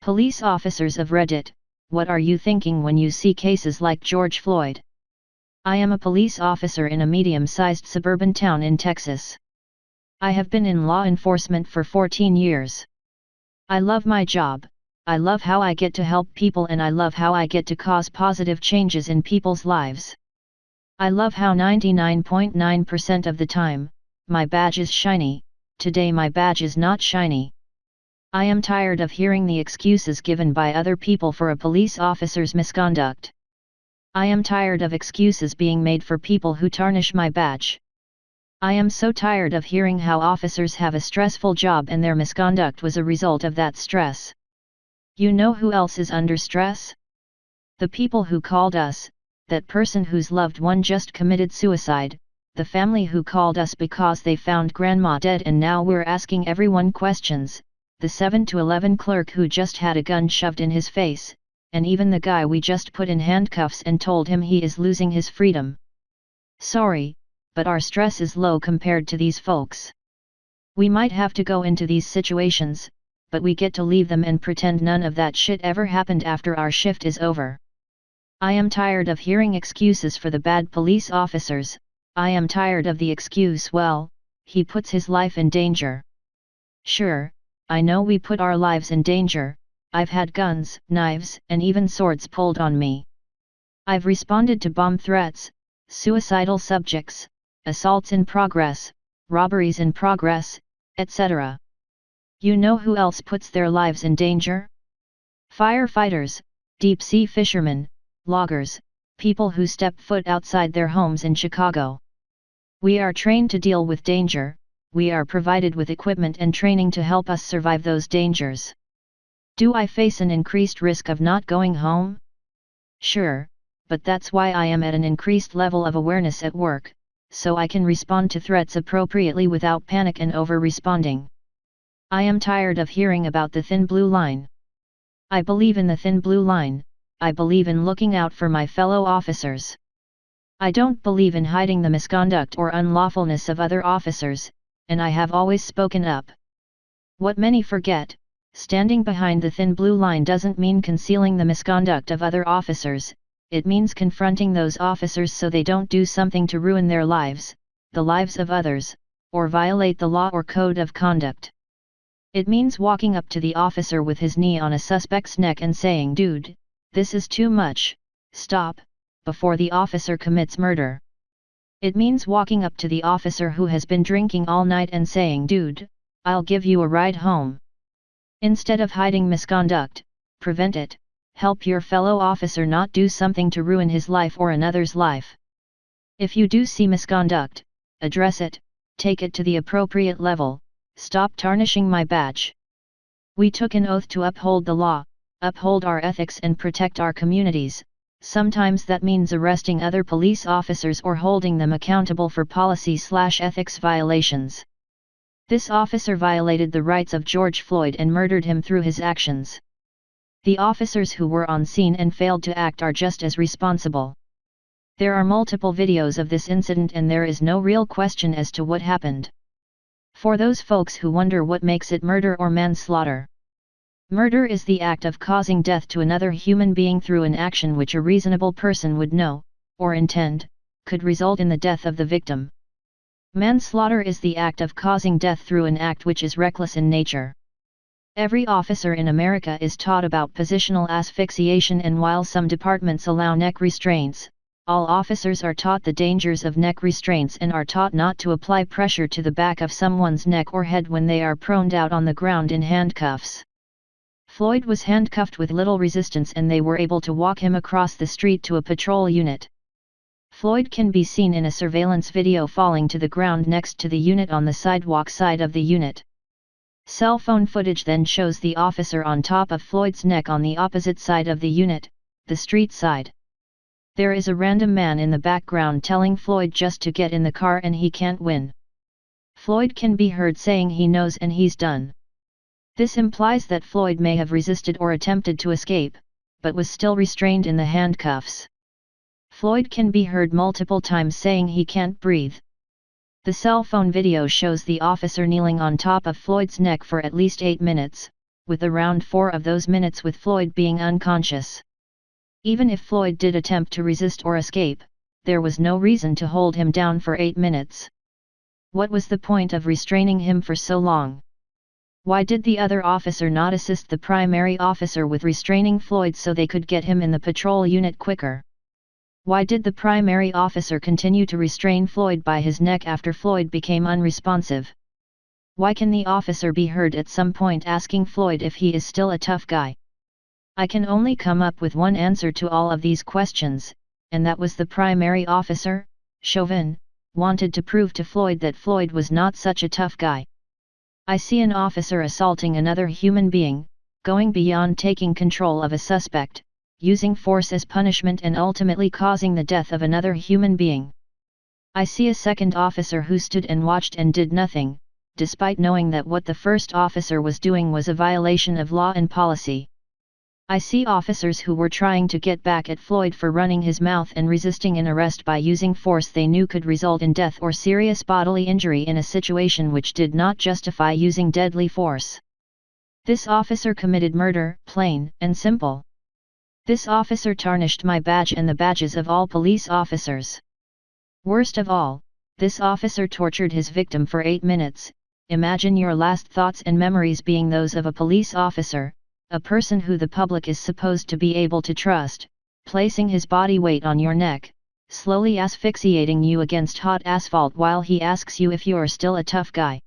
Police officers of Reddit, what are you thinking when you see cases like George Floyd? I am a police officer in a medium-sized suburban town in Texas. I have been in law enforcement for 14 years. I love my job, I love how I get to help people, and I love how I get to cause positive changes in people's lives. I love how 99.9% of the time, my badge is shiny. Today my badge is not shiny. I am tired of hearing the excuses given by other people for a police officer's misconduct. I am tired of excuses being made for people who tarnish my badge. I am so tired of hearing how officers have a stressful job and their misconduct was a result of that stress. You know who else is under stress? The people who called us, that person whose loved one just committed suicide, the family who called us because they found grandma dead and now we're asking everyone questions, the 7 to 11 clerk who just had a gun shoved in his face, and even the guy we just put in handcuffs and told him he is losing his freedom. Sorry, but our stress is low compared to these folks. We might have to go into these situations, but we get to leave them and pretend none of that shit ever happened after our shift is over. I am tired of hearing excuses for the bad police officers. I am tired of the excuse, well, he puts his life in danger. Sure, I know we put our lives in danger. I've had guns, knives, and even swords pulled on me. I've responded to bomb threats, suicidal subjects, assaults in progress, robberies in progress, etc. You know who else puts their lives in danger? Firefighters, deep-sea fishermen, loggers, people who step foot outside their homes in Chicago. We are trained to deal with danger, we are provided with equipment and training to help us survive those dangers. Do I face an increased risk of not going home? Sure, but that's why I am at an increased level of awareness at work, so I can respond to threats appropriately without panic and over-responding. I am tired of hearing about the thin blue line. I believe in the thin blue line, I believe in looking out for my fellow officers. I don't believe in hiding the misconduct or unlawfulness of other officers, and I have always spoken up. What many forget, standing behind the thin blue line doesn't mean concealing the misconduct of other officers, it means confronting those officers so they don't do something to ruin their lives, the lives of others, or violate the law or code of conduct. It means walking up to the officer with his knee on a suspect's neck and saying, "Dude, this is too much, stop," before the officer commits murder. It means walking up to the officer who has been drinking all night and saying, "Dude, I'll give you a ride home." Instead of hiding misconduct, prevent it, help your fellow officer not do something to ruin his life or another's life. If you do see misconduct, address it, take it to the appropriate level, stop tarnishing my badge. We took an oath to uphold the law, uphold our ethics and protect our communities. Sometimes that means arresting other police officers or holding them accountable for policy/ethics violations. This officer violated the rights of George Floyd and murdered him through his actions. The officers who were on scene and failed to act are just as responsible. There are multiple videos of this incident and there is no real question as to what happened. For those folks who wonder what makes it murder or manslaughter. Murder is the act of causing death to another human being through an action which a reasonable person would know, or intend, could result in the death of the victim. Manslaughter is the act of causing death through an act which is reckless in nature. Every officer in America is taught about positional asphyxiation, and while some departments allow neck restraints, all officers are taught the dangers of neck restraints and are taught not to apply pressure to the back of someone's neck or head when they are proned out on the ground in handcuffs. Floyd was handcuffed with little resistance and they were able to walk him across the street to a patrol unit. Floyd can be seen in a surveillance video falling to the ground next to the unit on the sidewalk side of the unit. Cell phone footage then shows the officer on top of Floyd's neck on the opposite side of the unit, the street side. There is a random man in the background telling Floyd just to get in the car and he can't win. Floyd can be heard saying he knows and he's done. This implies that Floyd may have resisted or attempted to escape, but was still restrained in the handcuffs. Floyd can be heard multiple times saying he can't breathe. The cell phone video shows the officer kneeling on top of Floyd's neck for at least 8 minutes, with around 4 of those minutes with Floyd being unconscious. Even if Floyd did attempt to resist or escape, there was no reason to hold him down for 8 minutes. What was the point of restraining him for so long? Why did the other officer not assist the primary officer with restraining Floyd so they could get him in the patrol unit quicker? Why did the primary officer continue to restrain Floyd by his neck after Floyd became unresponsive? Why can the officer be heard at some point asking Floyd if he is still a tough guy? I can only come up with one answer to all of these questions, and that was the primary officer, Chauvin, wanted to prove to Floyd that Floyd was not such a tough guy. I see an officer assaulting another human being, going beyond taking control of a suspect, using force as punishment and ultimately causing the death of another human being. I see a second officer who stood and watched and did nothing, despite knowing that what the first officer was doing was a violation of law and policy. I see officers who were trying to get back at Floyd for running his mouth and resisting an arrest by using force they knew could result in death or serious bodily injury in a situation which did not justify using deadly force. This officer committed murder, plain and simple. This officer tarnished my badge and the badges of all police officers. Worst of all, this officer tortured his victim for 8 minutes. Imagine your last thoughts and memories being those of a police officer, a person who the public is supposed to be able to trust, placing his body weight on your neck, slowly asphyxiating you against hot asphalt while he asks you if you are still a tough guy.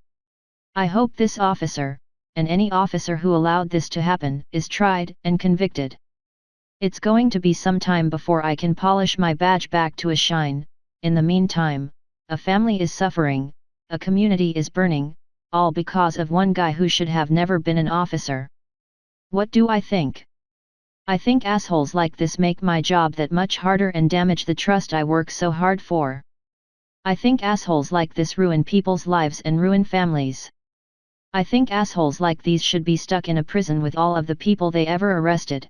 I hope this officer, and any officer who allowed this to happen, is tried and convicted. It's going to be some time before I can polish my badge back to a shine. In the meantime, a family is suffering, a community is burning, all because of one guy who should have never been an officer. What do I think? I think assholes like this make my job that much harder and damage the trust I work so hard for. I think assholes like this ruin people's lives and ruin families. I think assholes like these should be stuck in a prison with all of the people they ever arrested.